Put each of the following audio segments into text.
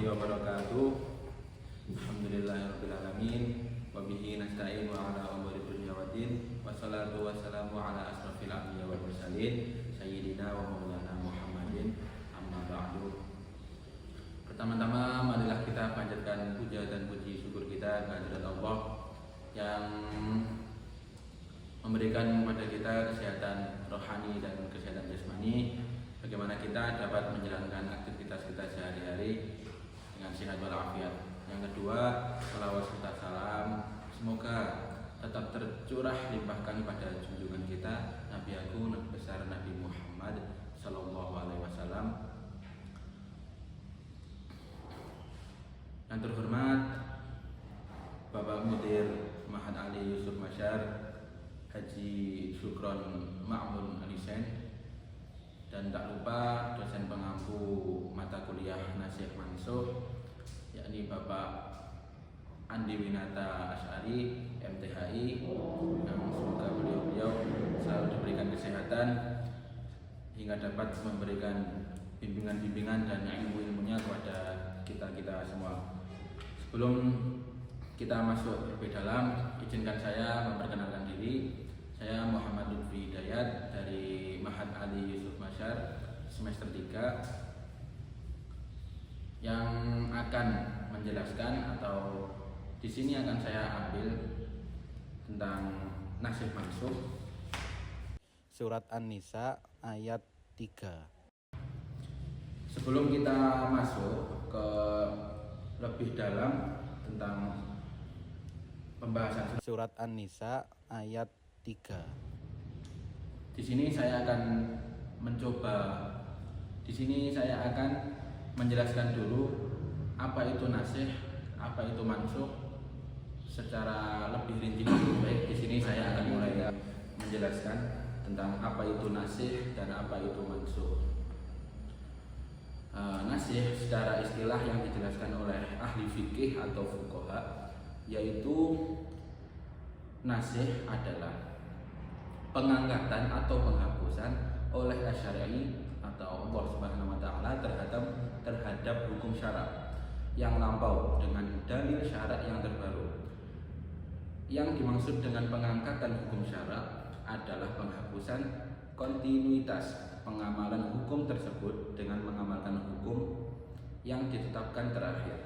wabarakatuh. Alhamdulillahirabbil alamin wa bihi nasta'in wa ala umuri dunya waddin. Wassalatu wassalamu ala asrofil anbiya wal mursalin sayyidina wa maulana Muhammadin, amma ba'du. Pertama-tama marilah kita panjatkan puja dan puji syukur kita kehadirat Allah yang memberikan kepada kita kesehatan rohani dan kesehatan jasmani, bagaimana kita dapat menjalankan aktivitas kita sehari-hari dengan sehat walafiat. Yang kedua, salawat serta salam semoga tetap tercurah limpahkan pada junjungan kita Nabi Agung Nabi besar Nabi Muhammad Sallallahu Alaihi Wasallam. Yang terhormat Bapak Mudir Mahat Ali Yusuf Masyar Haji Syukron Ma'mun Alisen, dan tak lupa dosen pengampu mata kuliah Nasih Mansuh yakni Bapak Andi Winata Asy'ari MTHI, yang semoga beliau selalu diberikan kesehatan hingga dapat memberikan bimbingan-bimbingan dan ilmu-ilmunya kepada kita semua. Sebelum kita masuk lebih dalam, izinkan saya memperkenalkan diri. Saya Muhammad Lutfi Hidayat dari Mahat Ali Yusuf Masyar semester 3 yang akan menjelaskan atau di sini akan saya ambil tentang nasih mansuh Surat An-Nisa ayat 3. Sebelum kita masuk ke lebih dalam tentang pembahasan Surat An-Nisa ayat 3. Di sini saya akan menjelaskan dulu apa itu nasih, apa itu mansuh secara lebih rinci. Baik, di sini saya akan mulai menjelaskan tentang apa itu nasih dan apa itu mansuh. Nasih secara istilah yang dijelaskan oleh ahli fikih atau fuqaha, yaitu nasih adalah pengangkatan atau penghapusan oleh asy-syari'i atau Allah Subhanahu wa taala terhadap hukum syarak yang lampau dengan dalil syarak yang terbaru. Yang dimaksud dengan pengangkatan hukum syarak adalah penghapusan kontinuitas pengamalan hukum tersebut dengan mengamalkan hukum yang ditetapkan terakhir.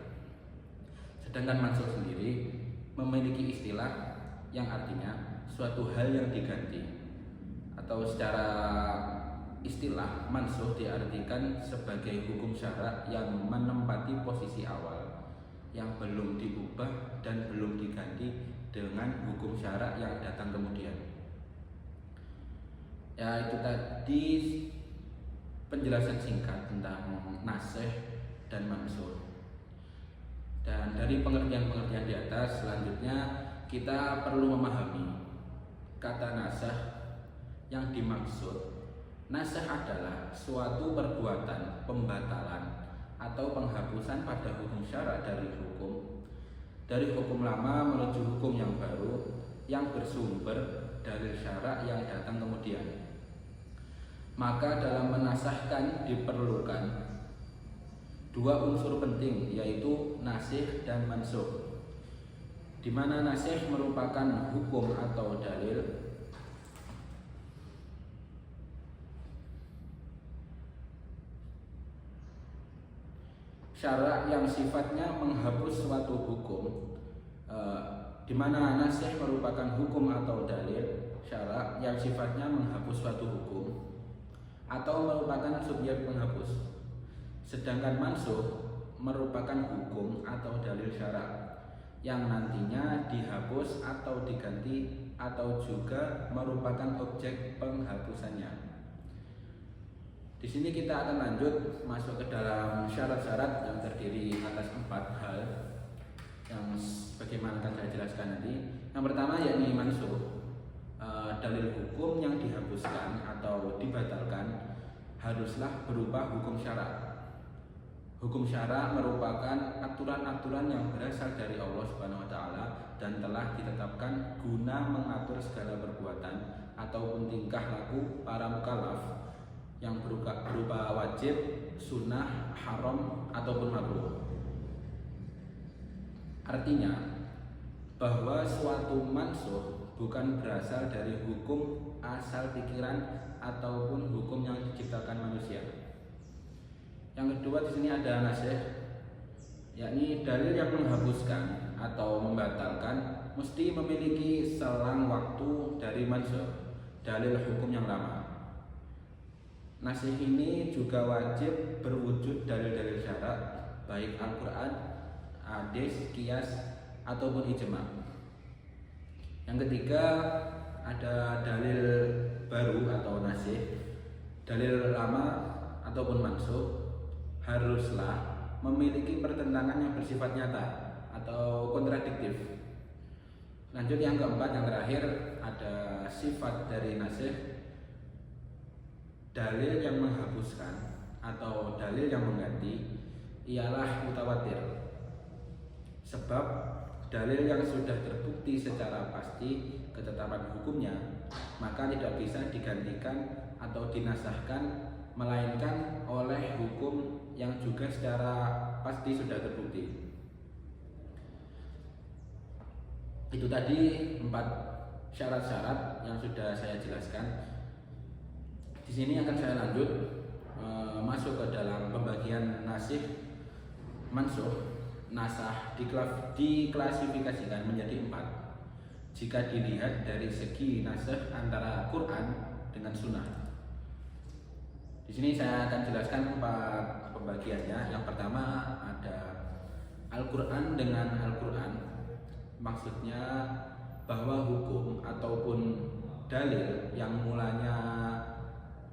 Sedangkan mansuh sendiri memiliki istilah yang artinya suatu hal yang diganti, atau secara istilah mansuh diartikan sebagai hukum syarak yang menempati posisi awal yang belum diubah dan belum diganti dengan hukum syarak yang datang kemudian. Ya, itu tadi penjelasan singkat tentang nasih dan mansuh. Dan dari pengertian-pengertian di atas, selanjutnya kita perlu memahami kata nasah yang dimaksud. Nasah adalah suatu perbuatan pembatalan atau penghapusan pada hukum syarak dari hukum lama menuju hukum yang baru yang bersumber dari syarak yang datang kemudian. Maka dalam menasahkan diperlukan dua unsur penting, yaitu nasih dan mansuh, di mana nasih merupakan hukum atau dalil syarak yang sifatnya menghapus suatu hukum, di mana nasih merupakan hukum atau dalil syarak yang sifatnya menghapus suatu hukum atau merupakan subjek penghapus. Sedangkan mansuh merupakan hukum atau dalil syarak yang nantinya dihapus atau diganti atau juga merupakan objek penghapusannya. Di sini kita akan lanjut masuk ke dalam syarat-syarat yang terdiri atas 4 hal yang bagaimana akan saya jelaskan nanti. Yang pertama yakni mansuh, dalil hukum yang dihapuskan atau dibatalkan haruslah berupa hukum syarak. Hukum syarak merupakan aturan-aturan yang berasal dari Allah Subhanahu wa taala dan telah ditetapkan guna mengatur segala perbuatan ataupun tingkah laku para mukallaf yang berupa wajib, sunnah, haram ataupun makruh. Artinya bahwa suatu mansuh bukan berasal dari hukum asal pikiran ataupun hukum yang diciptakan manusia. Yang kedua, di sini ada nasih, yakni dalil yang menghapuskan atau membatalkan mesti memiliki selang waktu dari mansuh, dalil hukum yang lama. Nasih ini juga wajib berwujud dalil-dalil syarat, baik Al-Quran, hadis, qiyas, ataupun ijma'. Yang ketiga, ada dalil baru atau nasih. Dalil lama ataupun mansuh haruslah memiliki pertentangan yang bersifat nyata atau kontradiktif. Lanjut yang keempat, yang terakhir, ada sifat dari nasih. Dalil yang menghapuskan atau dalil yang mengganti ialah mutawatir. Sebab dalil yang sudah terbukti secara pasti ketetapan hukumnya, maka tidak bisa digantikan atau dinasahkan, melainkan oleh hukum yang juga secara pasti sudah terbukti. Itu tadi 4 syarat-syarat yang sudah saya jelaskan. Di sini akan saya lanjut masuk ke dalam pembagian nasih mansuh. Nasah diklasifikasikan menjadi 4 jika dilihat dari segi nasih antara Quran dengan Sunnah. Di sini saya akan jelaskan 4 pembagiannya. Yang pertama ada Al-Quran dengan Al-Quran. Maksudnya bahwa hukum ataupun dalil yang mulanya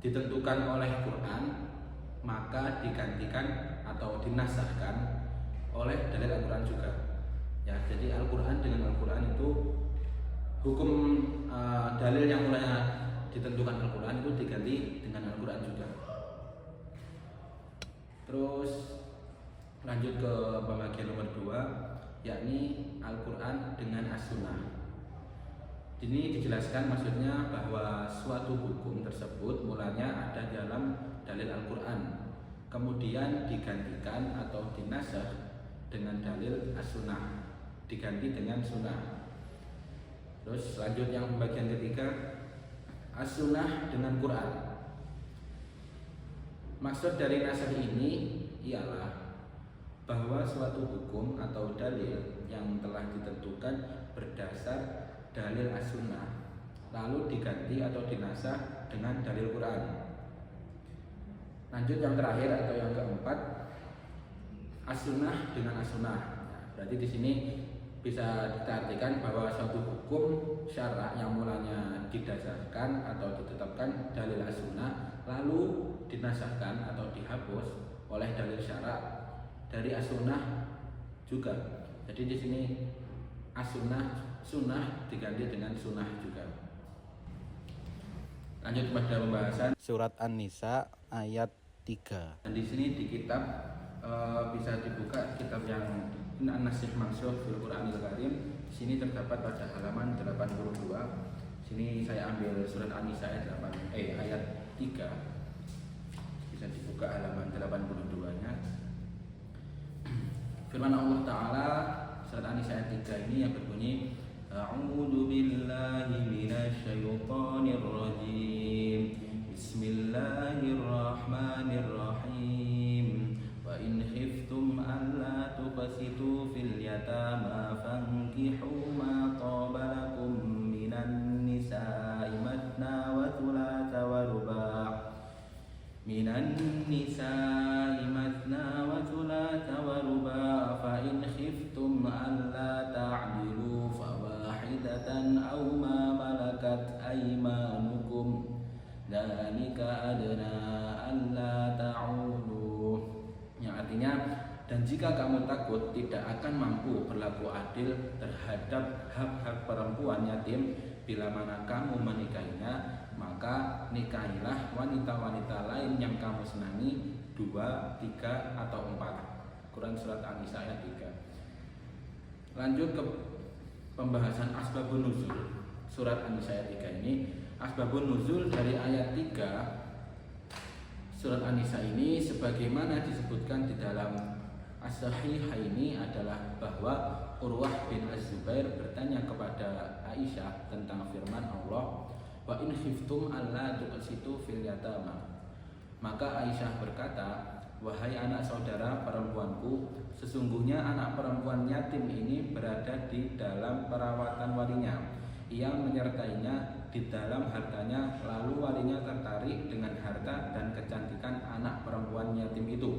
ditentukan oleh Quran maka digantikan atau dinasahkan oleh dalil Al-Quran juga. Ya, jadi Al-Quran dengan Al-Quran itu hukum dalil yang mulanya ditentukan Al-Quran itu diganti dengan Al-Quran juga. Terus lanjut ke pembagian nomor 2, yakni Al-Quran dengan As-Sunnah. Ini dijelaskan maksudnya bahwa suatu hukum tersebut mulanya ada dalam dalil Al-Quran, kemudian digantikan atau dinasah dengan dalil As-Sunnah, diganti dengan Sunnah. Terus lanjut yang bagian ketiga, As-Sunnah dengan Quran. Maksud dari nasah ini ialah bahwa suatu hukum atau dalil yang telah ditentukan berdasar dalil As-Sunnah lalu diganti atau dinasah dengan dalil Quran. Lanjut yang terakhir atau yang keempat, As-Sunnah dengan As-Sunnah. Berarti di sini bisa kita artikan bahwa suatu hukum syara yang mulanya didasarkan atau ditetapkan dalil As-Sunnah lalu dinasahkan atau dihapus oleh dalil syara dari As-Sunnah juga. Jadi di sini As-Sunnah, Sunnah diganti dengan Sunnah juga. Lanjut pada pembahasan Surat An-Nisa ayat 3. Dan di sini di kitab bisa dibuka kitab yang An-Nasih Mansuh fil Qur'anil Karim. Di sini terdapat pada halaman 82. Sini saya ambil surat An-Nisa ayat 3. Bisa dibuka halaman 82-nya. Firman Allah Ta'ala surat An-Nisa ayat 3 ini yang berbunyi, A'udzu billahi minasyaitonir rajim. Bismillahirrahmanirrahim. Wa in khiftum alla tuqsitu fil yatama fankihu ma taba lakum minan nisa'i matna wa thulatha wa ruba'. Minan nisa'i matna wa thulatha wa ruba' fa in khiftum alla ta'dilu fawahidatan aw ma malakat aymanukum dzalika adna alla ta'ulu. Yang artinya, dan jika kamu takut tidak akan mampu berlaku adil terhadap hak-hak perempuan yatim bila mana kamu menikahinya, maka nikahilah wanita-wanita lain yang kamu senangi 2, 3, atau 4. Quran surat An-Nisa ayat 3. Lanjut ke pembahasan asbabun nuzul. Surat An-Nisa ayat 3 ini, asbabun nuzul dari ayat 3 surat An-Nisa ini sebagaimana disebutkan di dalam As-Sahihaini adalah bahwa Urwah bin Az-Zubair bertanya kepada Aisyah tentang firman Allah, wa in khiftum alla tuqsitu fil yatama. Maka Aisyah berkata, wahai anak saudara perempuanku, sesungguhnya anak perempuan yatim ini berada di dalam perawatan walinya. Ia menyertainya di dalam hartanya, lalu walinya tertarik dengan harta dan kecantikan anak perempuan yatim itu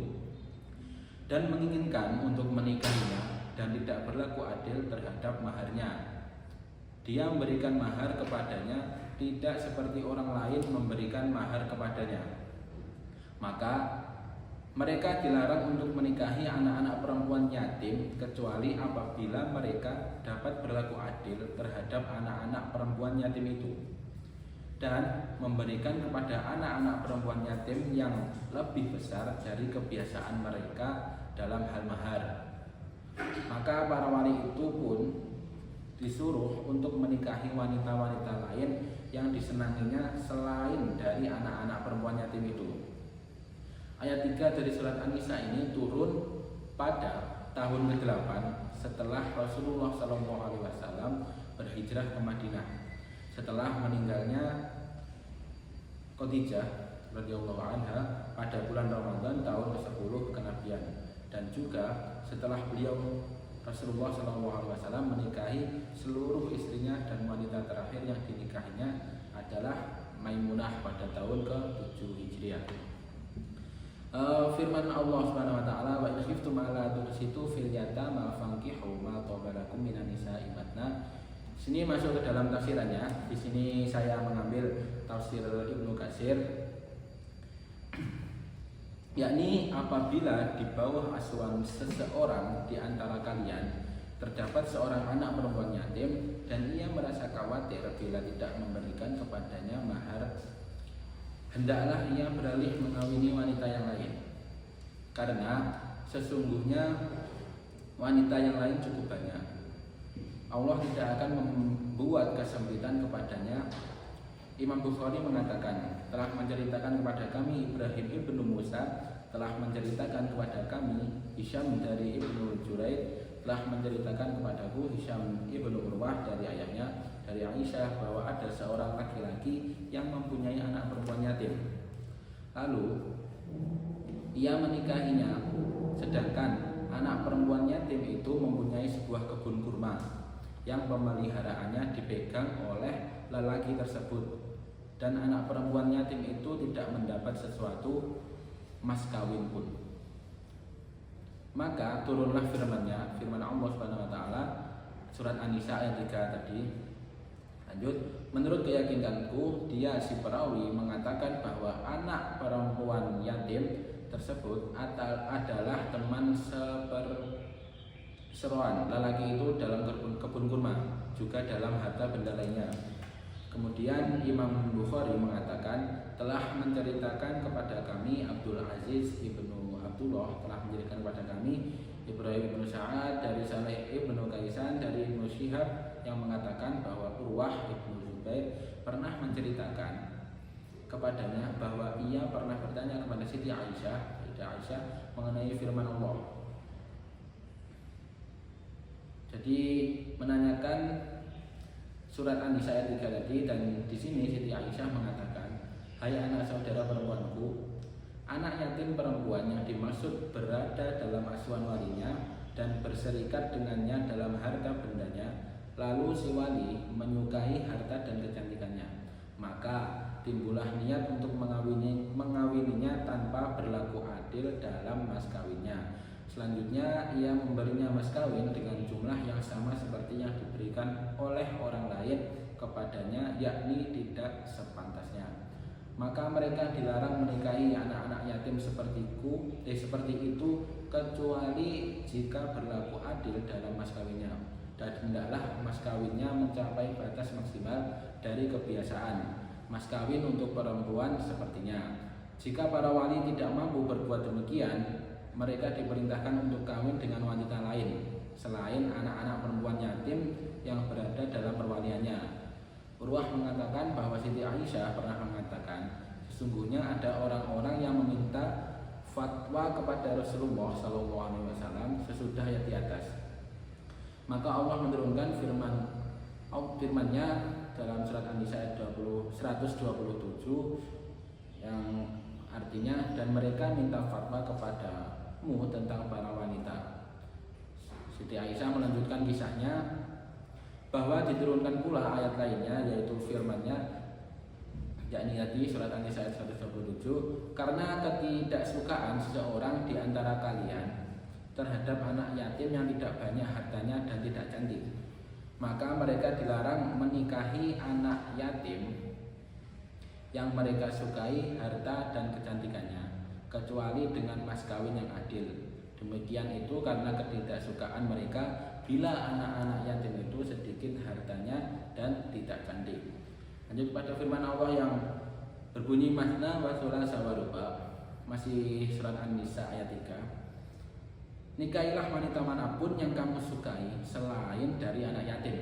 dan menginginkan untuk menikahinya dan tidak berlaku adil terhadap maharnya. Dia memberikan mahar kepadanya tidak seperti orang lain memberikan mahar kepadanya. Maka mereka dilarang untuk menikahi anak-anak perempuan yatim kecuali apabila mereka dapat berlaku adil terhadap anak-anak perempuan yatim itu dan memberikan kepada anak-anak perempuan yatim yang lebih besar dari kebiasaan mereka dalam hal mahar. Maka para wali itu pun disuruh untuk menikahi wanita-wanita lain yang disenanginya selain dari anak-anak perempuan yatim itu. Ayat 3 dari surat An-Nisa ini turun pada tahun ke-8 setelah Rasulullah SAW berhijrah ke Madinah, setelah meninggalnya Khadijah radhiyallahu anha pada bulan Ramadan tahun ke-10 kenabian, dan juga setelah beliau Rasulullah SAW menikahi seluruh istrinya dan wanita terakhir yang dinikahinya adalah Maimunah pada tahun ke-7 Hijriah. Firman Allah Subhanahu wa taala, wa in khiftum alla tuqsitu fil yatama fankihu ma taba lakum minan nisa'i matna. Sini masuk ke dalam tafsirannya. Di sini saya mengambil tafsir Ibnu Katsir, yakni apabila di bawah asuhan seseorang di antara kalian terdapat seorang anak perempuan yatim dan ia merasa khawatir bila tidak memberikan kepadanya mahar, hendaklah ia beralih mengawini wanita yang lain, karena sesungguhnya wanita yang lain cukup banyak. Allah tidak akan membuat kesempitan kepadanya. Imam Bukhari mengatakan, telah menceritakan kepada kami Ibrahim ibnu Musa, telah menceritakan kepada kami Hisham dari Ibnu Juraid, telah menceritakan kepadaku Hisham ibnu Urwah dari ayahnya dari Aisyah bahwa ada seorang laki-laki yang mempunyai anak perempuan yatim. Lalu ia menikahinya, sedangkan anak perempuan yatim itu mempunyai sebuah kebun kurma yang pemeliharaannya dipegang oleh lelaki tersebut, dan anak perempuan yatim itu tidak mendapat sesuatu mas kawin pun. Maka turunlah firman Allah Subhanahu wa taala, surat An-Nisa ayat 3 tadi. Lanjut, menurut keyakinanku dia si perawi mengatakan bahwa anak perempuan yatim tersebut adalah teman seperseroan lelaki itu dalam kebun kurma, juga dalam harta benda lainnya. Kemudian Imam Bukhari mengatakan, telah menceritakan kepada kami Abdul Aziz ibnu Abdullah, telah menceritakan kepada kami Ibrahim ibnu Sa'ad dari Saleh ibnu Kaisan dari Ibnu Syihab yang mengatakan bahwa Urwah ibnu Zubair pernah menceritakan kepadanya bahwa ia pernah bertanya kepada Siti Aisyah mengenai firman Allah. Jadi menanyakan surat An-Nisa ayat 3 tadi, dan di sini Siti Aisyah mengatakan, hai anak saudara perempuanku, anak yatim perempuan yang dimaksud berada dalam asuhan walinya dan berserikat dengannya dalam harta bendanya, lalu si wali menyukai harta dan kecantikannya, maka timbullah niat untuk mengawininya tanpa berlaku adil dalam mas kawinnya. Selanjutnya ia memberinya mas kawin dengan jumlah yang sama seperti yang diberikan oleh orang lain kepadanya, yakni tidak sepantasnya. Maka mereka dilarang menikahi anak-anak yatim seperti itu kecuali jika berlaku adil dalam mas kawinnya, dan hendaklah mas kawinnya mencapai batas maksimal dari kebiasaan mas kawin untuk perempuan sepertinya. Jika para wali tidak mampu berbuat demikian, mereka diperintahkan untuk kawin dengan wanita lain selain anak-anak perempuan yatim yang berada dalam perwaliannya. Urwah mengatakan bahwa Siti Aisyah pernah mengatakan, sesungguhnya ada orang-orang yang meminta fatwa kepada Rasulullah SAW sudah ayat di atas. Maka Allah menurunkan firman-Nya dalam surat An-Nisa ayat 127 yang artinya, dan mereka minta fatwa kepadamu tentang para wanita. Siti Aisyah melanjutkan kisahnya bahwa diturunkan pula ayat lainnya, yaitu firman-Nya, yakni tadi surat An-Nisa ayat 127, karena ketidaksukaan seseorang di antara kalian terhadap anak yatim yang tidak banyak hartanya dan tidak cantik, maka mereka dilarang menikahi anak yatim yang mereka sukai harta dan kecantikannya, kecuali dengan mas kawin yang adil. Demikian itu karena ketidaksukaan mereka bila anak-anak yatim itu sedikit hartanya dan tidak cantik. Lanjut pada firman Allah yang berbunyi masna wa thulatsa wa ruba', masih surat An-Nisa ayat 3. Nikahilah wanita manapun yang kamu sukai selain dari anak yatim.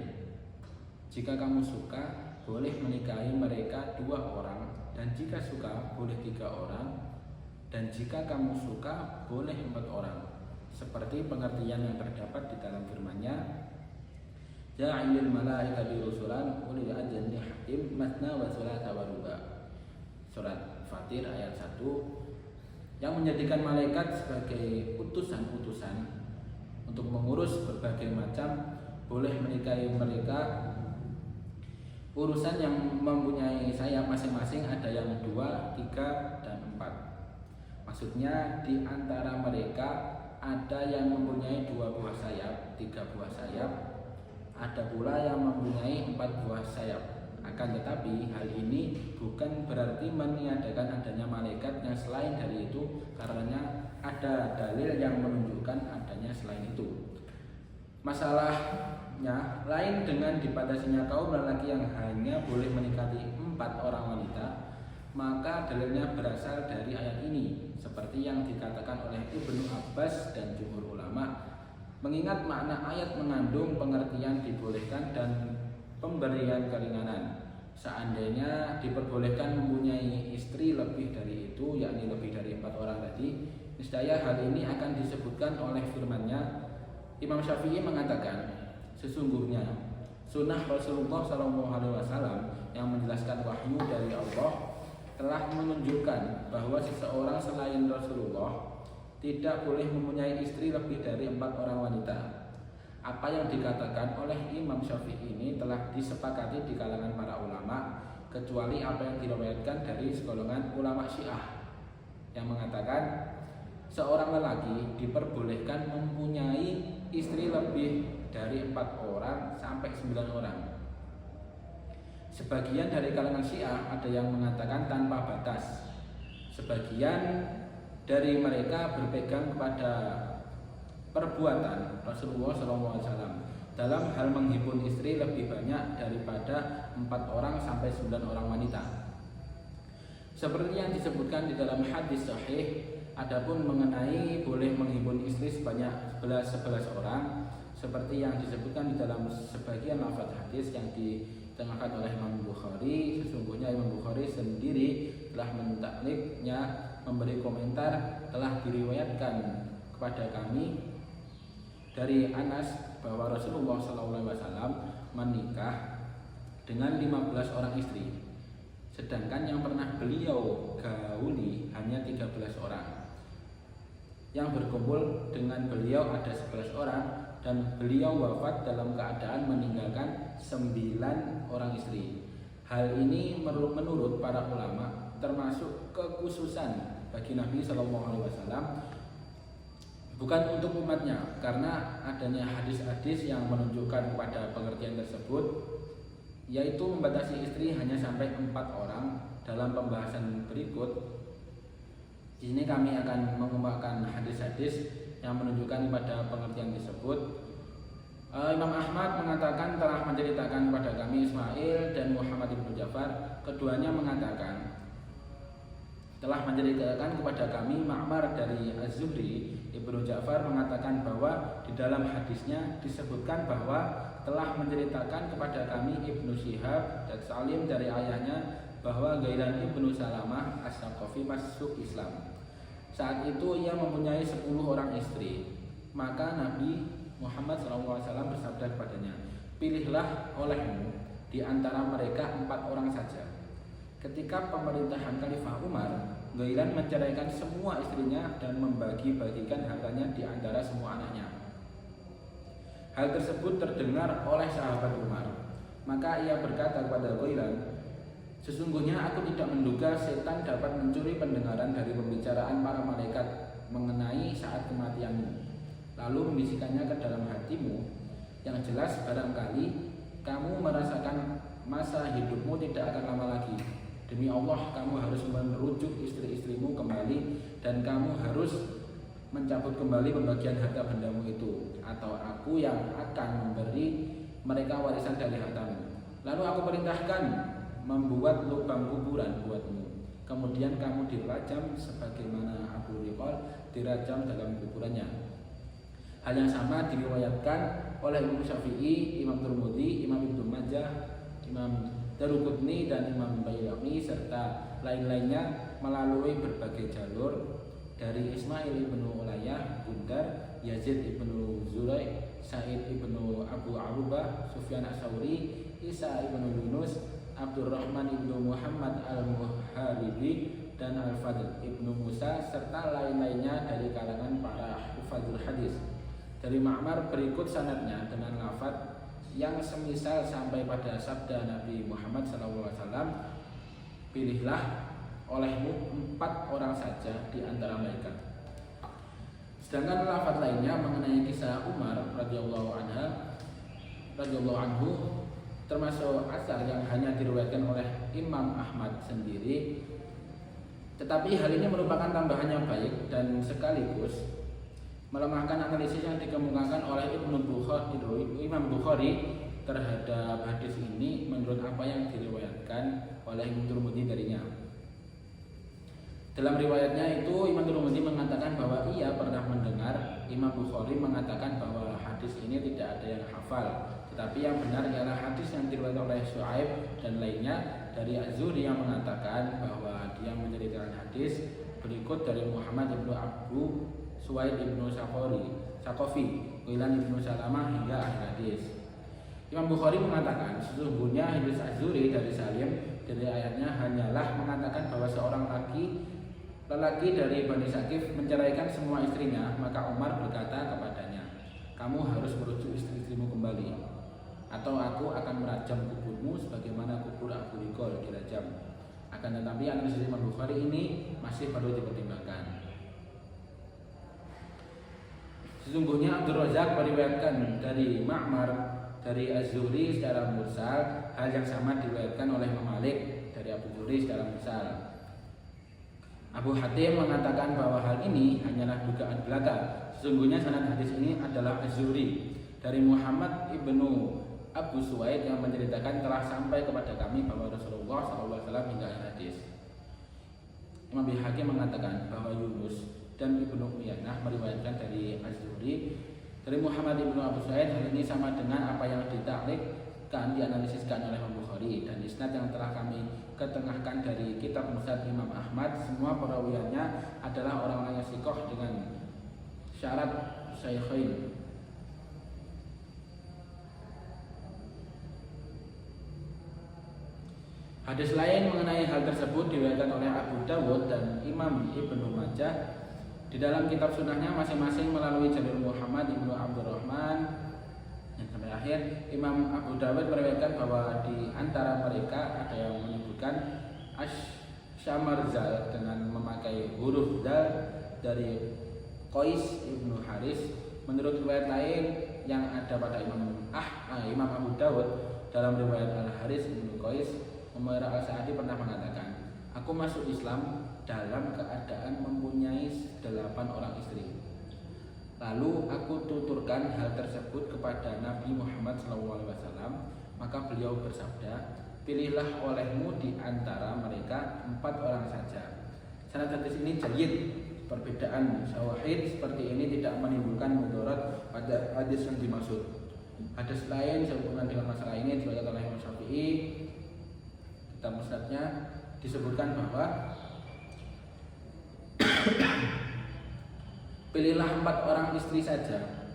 Jika kamu suka, boleh menikahi mereka 2 orang, dan jika suka boleh 3 orang, dan jika kamu suka boleh 4 orang, seperti pengertian yang terdapat di dalam firman-Nya, Ja'ilil malaikati rusulan ulil ajli hakim masna wa thulatsa wa ruba', surat Fatir ayat 1, yang menjadikan malaikat sebagai utusan-utusan untuk mengurus berbagai macam, boleh menikahi mereka urusan yang mempunyai sayap masing-masing, ada yang 2, 3, dan 4. Maksudnya di antara mereka ada yang mempunyai 2 buah sayap, 3 buah sayap, ada pula yang mempunyai 4 buah sayap. Akan tetapi hal ini bukan berarti meniadakan adanya malaikat yang selain dari itu, karena ada dalil yang menunjukkan adanya selain itu. Masalahnya lain dengan dibatasinya kaum lelaki yang hanya boleh menikahi 4 orang wanita, maka dalilnya berasal dari ayat ini, seperti yang dikatakan oleh Ibnu Abbas dan jumhur ulama, mengingat makna ayat mengandung pengertian dibolehkan dan pemberian keringanan. Seandainya diperbolehkan mempunyai istri lebih dari itu, yakni lebih dari 4 orang tadi, niscaya hal ini akan disebutkan oleh firman-Nya. Imam Syafi'i mengatakan, sesungguhnya sunnah Rasulullah SAW yang menjelaskan wahyu dari Allah telah menunjukkan bahwa seseorang selain Rasulullah tidak boleh mempunyai istri lebih dari 4 orang wanita. Apa yang dikatakan oleh Imam Syafi'i ini telah disepakati di kalangan para ulama, kecuali apa yang diriwayatkan dari segolongan ulama Syiah yang mengatakan seorang lelaki diperbolehkan mempunyai istri lebih dari 4 orang sampai 9 orang. Sebagian dari kalangan Syiah ada yang mengatakan tanpa batas. Sebagian dari mereka berpegang kepada perbuatan Rasulullah SAW dalam hal menghimpun istri lebih banyak daripada 4 orang sampai 9 orang wanita. Seperti yang disebutkan di dalam hadis sahih, adapun mengenai boleh menghimpun istri sebanyak 11 orang, seperti yang disebutkan di dalam sebagian lafaz hadis yang ditengahkan oleh Imam Bukhari, sesungguhnya Imam Bukhari sendiri telah mentakliknya, memberi komentar, telah diriwayatkan kepada kami dari Anas bahwa Rasulullah SAW menikah dengan 15 orang istri, sedangkan yang pernah beliau gauli hanya 13 orang. Yang berkumpul dengan beliau ada 11 orang, dan beliau wafat dalam keadaan meninggalkan 9 orang istri. Hal ini menurut para ulama termasuk kekhususan bagi Nabi SAW, bukan untuk umatnya, karena adanya hadis-hadis yang menunjukkan pada pengertian tersebut, yaitu membatasi istri hanya sampai 4 orang. Dalam pembahasan berikut di sini kami akan mengemukakan hadis-hadis yang menunjukkan pada pengertian tersebut. Imam Ahmad mengatakan telah menceritakan kepada kami Ismail dan Muhammad bin Ja'far, keduanya mengatakan telah menceritakan kepada kami Ma'mar dari Az-Zuhri. Ibnu Ja'far mengatakan bahwa di dalam hadisnya disebutkan bahwa telah menceritakan kepada kami Ibnu Syihab dan Salim dari ayahnya bahwa Ghailan Ibnu Salamah As-Saqafi masuk Islam. Saat itu ia mempunyai 10 orang istri. Maka Nabi Muhammad SAW bersabda kepadanya, pilihlah olehmu di antara mereka 4 orang saja. Ketika pemerintahan Khalifah Umar, Ghailan menceraikan semua istrinya dan membagi-bagikan hartanya di antara semua anaknya. Hal tersebut terdengar oleh sahabat Umar. Maka ia berkata kepada Ghailan, sesungguhnya aku tidak menduga setan dapat mencuri pendengaran dari pembicaraan para malaikat mengenai saat kematianmu, lalu membisikkannya ke dalam hatimu. Yang jelas barangkali kamu merasakan masa hidupmu tidak akan lama lagi. Demi Allah, kamu harus merujuk istri-istrimu kembali dan kamu harus mencabut kembali pembagian harta bendamu itu, atau aku yang akan memberi mereka warisan dari hartamu. Lalu aku perintahkan membuat lubang kuburan buatmu, kemudian kamu dirajam sebagaimana Abu Riqal dirajam dalam kuburannya. Hal yang sama diriwayatkan oleh Imam Syafi'i, Imam Tirmidzi, Imam Ibnu Majah, Imam Daruqutni dan Imam Baihaqi serta lain-lainnya melalui berbagai jalur dari Ismail ibnu Ulayah, Gundar, Yazid ibnu Zurai, Sa'id ibnu Abu Arubah, Sufyan Ats-Tsauri, Isa ibnu Yunus, Abdurrahman ibnu Muhammad al-Muharibi dan Al-Fadl ibnu Musa serta lain-lainnya dari kalangan para hufadzul hadis. Dari Ma'mar berikut sanadnya dengan lafadz yang semisal sampai pada sabda Nabi Muhammad SAW, pilihlah olehmu 4 orang saja di antara mereka. Sedangkan lafadz lainnya mengenai kisah Umar radhiyallahu anhu termasuk asar yang hanya diriwayatkan oleh Imam Ahmad sendiri, tetapi hal ini merupakan tambahan yang baik dan sekaligus melemahkan analisis yang dikemukakan oleh Imam Bukhari terhadap hadis ini menurut apa yang diriwayatkan oleh Imam Tirmidzi darinya. Dalam riwayatnya itu Imam Tirmidzi mengatakan bahwa ia pernah mendengar Imam Bukhari mengatakan bahwa hadis ini tidak ada yang hafal, tetapi yang benar ialah hadis yang diriwayatkan oleh Syu'aib dan lainnya dari Az-Zuhri yang mengatakan bahwa dia menceritakan hadis berikut dari Muhammad ibnu Abu Suwaid ibnu Sakofi, Ghailan ibnu Salamah hingga akhir hadis. Imam Bukhari mengatakan sesungguhnya hadis Az-Zuhri dari Salim dari ayatnya hanyalah mengatakan bahwa seorang lelaki dari Bani Sakif menceraikan semua istrinya, maka Umar berkata kepadanya, kamu harus merujuk istri-istrimu kembali, atau aku akan merajam kuburmu sebagaimana kubur Abu Riqal dirajam. Akan tetapi analisis Imam Bukhari ini masih perlu dipertimbangkan. Sesungguhnya Abdul Razak meriwayatkan dari Ma'mar dari Az-Zuhri secara mursal, hal yang sama diriwayatkan oleh Imam Malik dari Abu Zuhri secara mursal. Abu Hatim mengatakan bahwa hal ini hanyalah dugaan belaka. Sesungguhnya sanad hadis ini adalah Az-Zuhri dari Muhammad ibnu Abu Suwaid yang menceritakan telah sampai kepada kami bahwa Rasulullah SAW hingga akhir hadis. Imam Baihaqi mengatakan bahwa Yunus dan Ibnu Uyainah meriwayatkan dari Az-Zuhri dari Muhammad ibnu Abu Suwaid. Hal ini sama dengan apa yang ditakrikkan dianalisiskan oleh Imam Bukhari dan isnad yang telah kami ketengahkan dari kitab Musnad Imam Ahmad. Semua perawiannya adalah orang-orang yang sikoh dengan syarat Syaikhain. Hadis lain mengenai hal tersebut diriwayatkan oleh Abu Dawud dan Imam Ibnu Majah di dalam kitab sunnahnya masing-masing melalui jalur Muhammad ibnu Abdurrahman. Dan sampai akhir Imam Abu Dawud meriwayatkan bahwa di antara mereka ada yang menyebutkan Ash-Shamarzal dengan memakai huruf dal dari Qais ibnu Haris. Menurut riwayat lain yang ada pada Imam Abu Dawud dalam riwayat Al-Haris ibnu Qais, Umar Al-Sa'adi pernah mengatakan, aku masuk Islam dalam keadaan mempunyai 8 orang istri. Lalu aku tuturkan hal tersebut kepada Nabi Muhammad SAW, maka beliau bersabda, pilihlah olehmu di antara mereka 4 orang saja. Sanad hadis ini jayyid. Perbedaan syawahid seperti ini tidak menimbulkan mudarat pada hadis yang dimaksud. Hadis lain sehubungan dengan masalah ini diriwayatkan oleh Imam Syafi'i. Kitab Musnadnya disebutkan bahwa pilihlah 4 orang istri saja.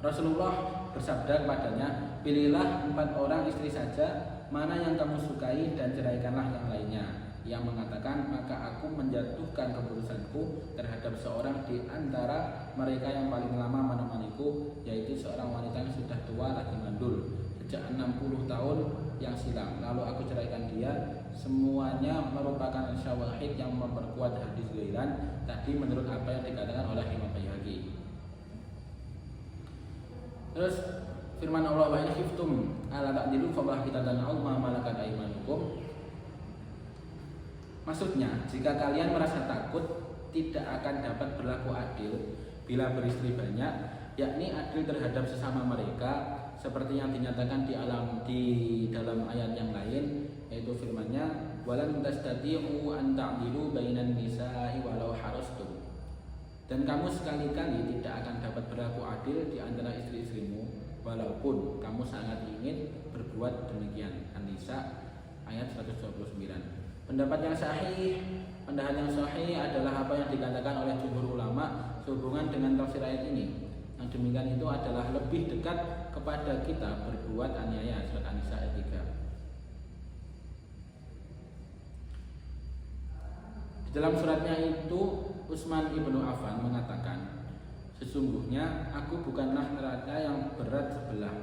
Rasulullah bersabda kepadanya, pilihlah 4 orang istri saja, mana yang kamu sukai dan ceraikanlah yang lainnya. Ia mengatakan, maka aku menjatuhkan keputusanku terhadap seorang di antara mereka yang paling lama menemaniku, yaitu seorang wanita yang sudah tua lagi mandul sejak 60 tahun yang silam. Lalu aku ceraikan dia. Semuanya merupakan syawahid yang memperkuat hadis Ghailan tadi menurut apa yang dikatakan oleh Imam Baihaqi. Terus firman Allah, wa in khiftum alla ta'dilu fawahidatan aw ma malakat aymanukum. Maksudnya, jika kalian merasa takut tidak akan dapat berlaku adil bila beristri banyak, yakni adil terhadap sesama mereka, seperti yang dinyatakan di dalam ayat yang lain, yaitu firman-Nya, walan tastati'u an ta'dilu bainan nisa'i walau harastum. Dan kamu sekali-kali tidak akan dapat berlaku adil di antara istri-istrimu walaupun kamu sangat ingin berbuat demikian. An-Nisa ayat 129. Pendapat yang sahih adalah apa yang dikatakan oleh jumhur ulama sehubungan dengan tafsir ayat ini. Yang demikian itu adalah lebih dekat kepada kita berbuat aniaya. Surat An-Nisa ayat 3. Di dalam suratnya itu Utsman ibnu Affan mengatakan, sesungguhnya aku bukanlah neraka yang berat sebelah.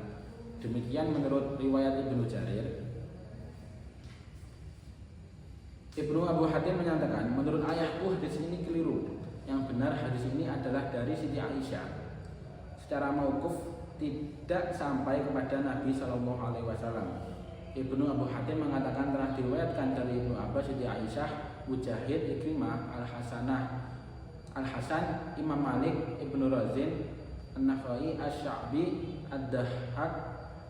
Demikian menurut riwayat Ibnu Jarir. Ibnu Abu Hatim menyatakan, menurut ayahku hadis ini keliru. Yang benar hadis ini adalah dari Siti Aisyah. Secara mauquf tidak sampai kepada Nabi Shallallahu Alaihi Wasallam. Ibnu Abu Hatim mengatakan telah diriwayatkan dari Ibnu Abbas, Siti Aisyah, Mujahid, Ikrimah, Al-Hasan, Imam Malik, Ibnu Razin, An-Nakhai, Asy-Sya'bi, Ad-Dahhak,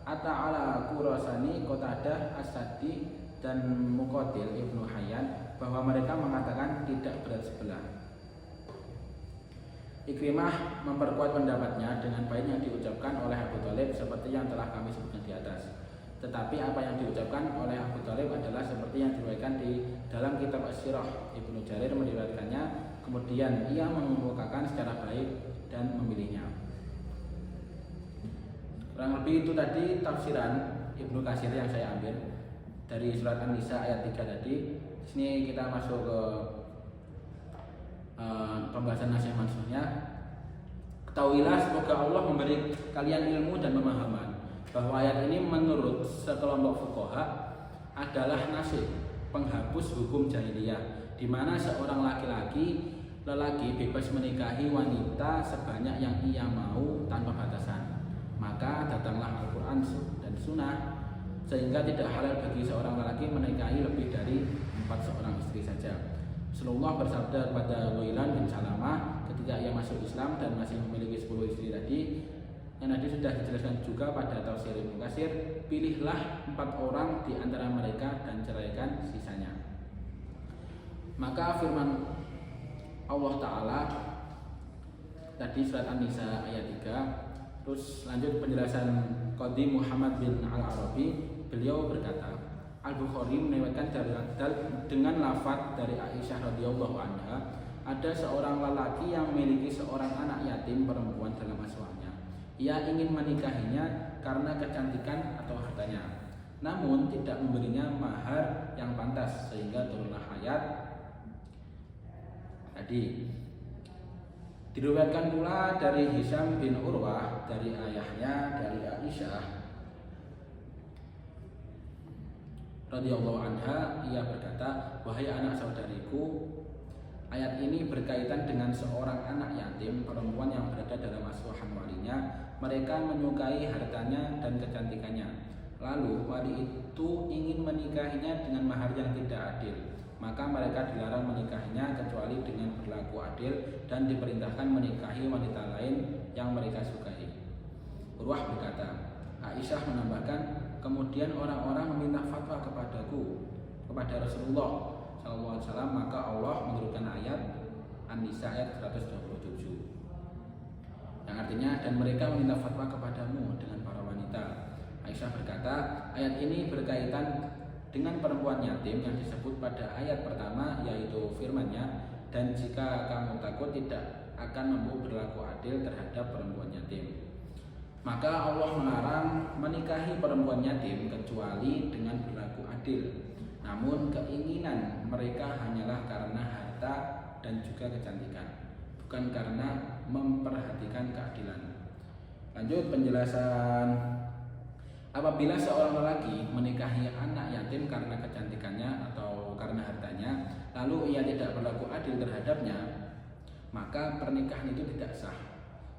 Ata'ala Qurasani, Qatadah, As-Sadi, dan Muqatil Ibnu Hayyan bahwa mereka mengatakan tidak berat sebelah. Ikrimah memperkuat pendapatnya dengan bait yang diucapkan oleh Abu Thalib seperti yang telah kami sebutkan di atas. Tetapi apa yang diucapkan oleh Abu Thalib adalah seperti yang diriwayatkan di dalam kitab As-Sirah. Ibnu Jarir meriwayatkannya, kemudian ia mengemukakan secara baik dan memilihnya. Kurang lebih itu tadi tafsiran Ibnu Katsir yang saya ambil dari surat An-Nisa ayat 3 tadi. Di sini kita masuk ke pembahasan nasihat mansuhnya. Ketahuilah semoga Allah memberi kalian ilmu dan pemahaman bahwa ayat ini menurut sekelompok fuqaha adalah nasih penghapus hukum jahiliyah, di mana seorang lelaki bebas menikahi wanita sebanyak yang ia mau tanpa batasan. Maka datanglah Al-Quran dan Sunnah sehingga tidak halal bagi seorang lelaki menikahi lebih dari 4 seorang istri saja. Rasulullah bersabda kepada Ghailan bin Salamah ketika ia masuk Islam dan masih memiliki 10 istri tadi, yang tadi sudah dijelaskan juga pada tafsir Ibnu Katsir, pilihlah 4 orang di antara mereka dan ceraikan sisanya. Maka firman Allah Ta'ala tadi surat An-Nisa ayat 3. Terus lanjut penjelasan Qadhi Muhammad bin Al-Arabi. Beliau berkata, Al-Bukhari meriwayatkan dengan lafaz dari Aisyah radhiyallahu anha, ada seorang lelaki yang memiliki seorang anak yatim perempuan dalam asuhannya. Ia ingin menikahinya karena kecantikan atau hartanya, namun tidak memberinya mahar yang pantas, sehingga turunlah ayat tadi. Diriwayatkan pula dari Hisham bin Urwah dari ayahnya dari Aisyah radhiyallahu anha, ia berkata, wahai anak saudariku, ayat ini berkaitan dengan seorang anak yatim perempuan yang berada dalam asuhan walinya. Mereka menyukai hartanya dan kecantikannya. Lalu wali itu ingin menikahinya dengan mahar yang tidak adil. Maka mereka dilarang menikahinya kecuali dengan berlaku adil dan diperintahkan menikahi wanita lain yang mereka sukai. Urwah berkata, Aisyah menambahkan, kemudian orang-orang meminta fatwa kepada Rasulullah SAW, maka Allah menurunkan ayat An-Nisa ayat 127 yang artinya, dan mereka meminta fatwa kepadamu dengan para wanita. Aisyah berkata, ayat ini berkaitan dengan perempuan yatim yang disebut pada ayat pertama, yaitu firman-Nya, dan jika kamu takut tidak akan mampu berlaku adil terhadap perempuan yatim. Maka Allah melarang menikahi perempuan yatim kecuali dengan berlaku adil. Namun keinginan mereka hanyalah karena harta dan juga kecantikan, bukan karena memperhatikan keadilan. Lanjut penjelasan. Apabila seorang lelaki menikahi anak yatim karena kecantikannya atau karena hartanya, lalu ia tidak berlaku adil terhadapnya, maka pernikahan itu tidak sah.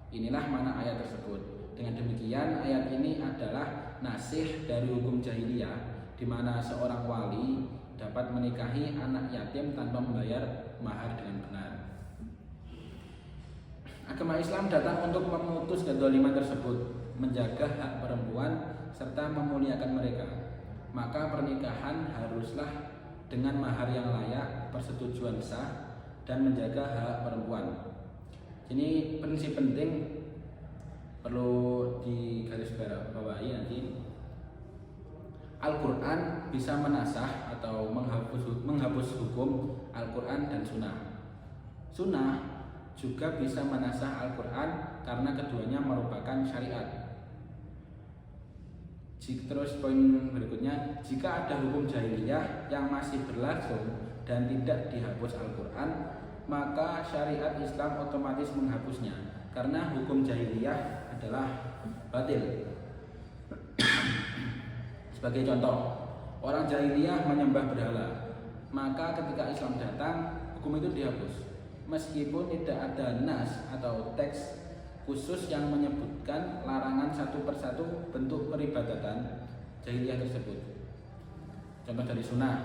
Inilah makna ayat tersebut. Dengan demikian, ayat ini adalah nasih dari hukum jahiliyah, di mana seorang wali dapat menikahi anak yatim tanpa membayar mahar dengan benar. Agama Islam datang untuk memutus kezaliman tersebut, menjaga hak perempuan serta memuliakan mereka. Maka pernikahan haruslah dengan mahar yang layak, persetujuan sah, dan menjaga hak perempuan. Ini prinsip penting perlu digarisbawahi nanti. Al-Quran bisa menasah atau menghapus hukum Al-Quran dan Sunnah. Sunnah juga bisa menasah Al-Quran karena keduanya merupakan syariat. Terus poin berikutnya, jika ada hukum jahiliyah yang masih berlangsung dan tidak dihapus Al-Quran, maka syariat Islam otomatis menghapusnya, karena hukum jahiliyah adalah batil. Sebagai contoh, orang jahiliyah menyembah berhala, maka ketika Islam datang, hukum itu dihapus, meskipun tidak ada nas atau teks khusus yang menyebutkan larangan satu persatu bentuk peribadatan jahiliyah tersebut. Contoh dari sunnah.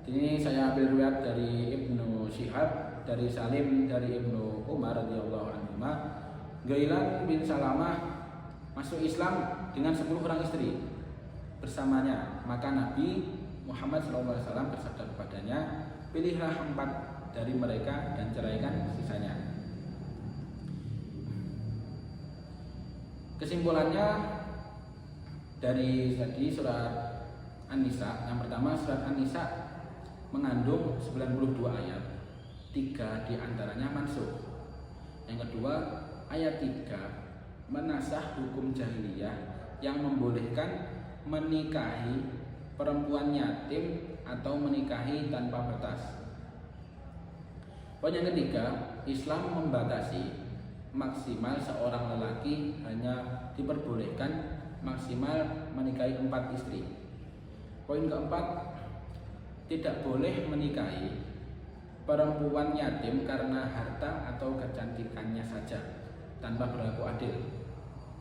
Ini saya ambil riwayat dari Ibnu Syihab, dari Salim, dari Ibnu Umar radhiyallahu anhu. Ghailan bin Salamah masuk Islam dengan 10 orang istri bersamanya. Maka Nabi Muhammad SAW bersabda kepadanya, pilihlah 4 dari mereka dan ceraikan sisanya. Kesimpulannya dari tadi surat An-Nisa, yang pertama surat An-Nisa mengandung 92 ayat, 3 diantaranya mansukh. Yang kedua, ayat 3 menasah hukum jahiliyah yang membolehkan menikahi perempuan yatim atau menikahi tanpa batas. Poin yang ketiga, Islam membatasi maksimal seorang lelaki hanya diperbolehkan maksimal menikahi 4 istri. Poin keempat, tidak boleh menikahi perempuan yatim karena harta atau kecantikannya saja tanpa berlaku adil.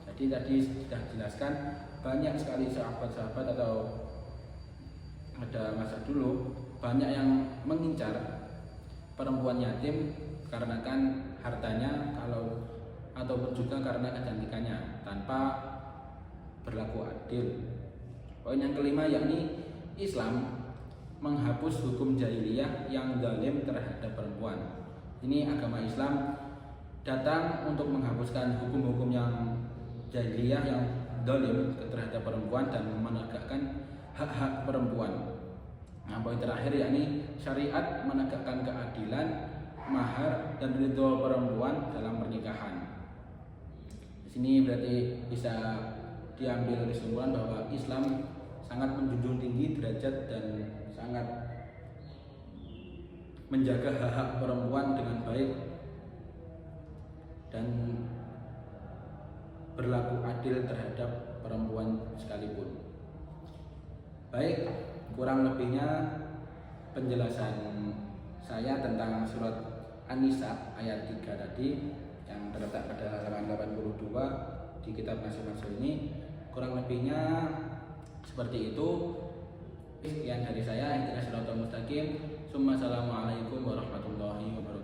Jadi tadi sudah dijelaskan, banyak sekali sahabat-sahabat atau ada masa dulu banyak yang mengincar perempuan yatim karena kan hartanya ataupun juga karena kecantikannya tanpa berlaku adil. Poin yang kelima yakni Islam menghapus hukum jahiliyah yang zalim terhadap perempuan. Ini agama Islam datang untuk menghapuskan hukum-hukum yang jahiliyah yang zalim terhadap perempuan dan menegakkan hak-hak perempuan. Nah, poin terakhir yakni syariat menegakkan keadilan, mahar dan ridho perempuan dalam pernikahan. Di sini berarti bisa diambil kesimpulan bahwa Islam sangat menjunjung tinggi derajat dan sangat menjaga hak-hak perempuan dengan baik dan berlaku adil terhadap perempuan sekalipun. Baik, kurang lebihnya penjelasan saya tentang surat An-Nisa ayat 3 tadi yang terletak pada halaman 82 di kitab masing-masing ini. Kurang lebihnya seperti itu. Sekian dari saya, ihdinas siratal mustaqim. Assalamualaikum warahmatullahi wabarakatuh.